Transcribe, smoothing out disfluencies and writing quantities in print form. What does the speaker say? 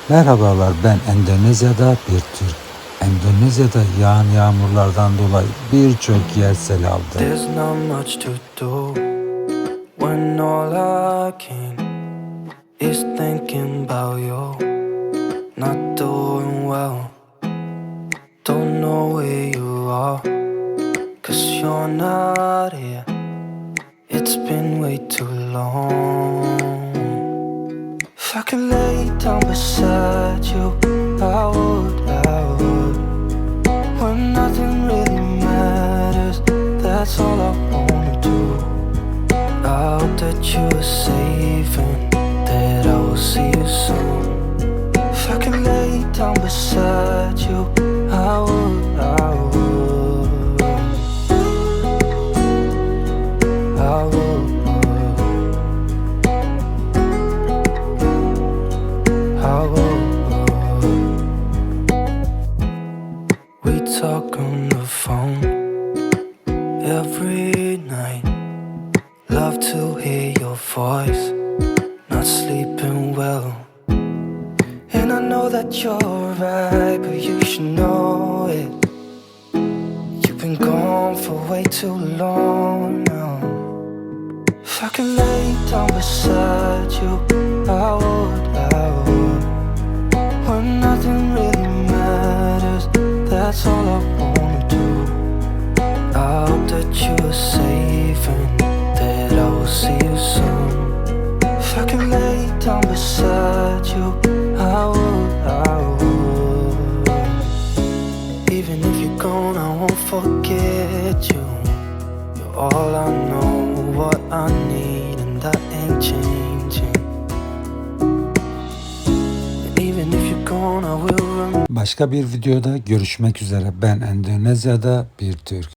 Merhabalar, ben Endonezya'da bir Türk. Endonezya'da yağan yağmurlardan dolayı birçok yer sel aldı. There's not much to do when all I can is thinking about you. Not doing well, don't know where you are, 'cause you're not here. It's been way too long. If I could lay down beside you, I would, when nothing really matters, that's all I wanna do. I hope that you are safe and that I will see you soon. If I could lay down beside you, I would, I would, I would, I would. We talk on the phone every night. Love to hear your voice, not sleeping well. And I know that you're right, but you should know it. You've been gone for way too long now. If I could lay down beside you, I would, when nothing really matters, that's all I wanna do. I hope that you are safe and that I will see you soon. If I could lay down beside you, I would, I would. Even if you're gone, I won't forget you. You're all I know, what I need, and that ain't changing. And even if you're gone, I will remember. Başka bir videoda görüşmek üzere. Ben Endonezya'da bir Türk.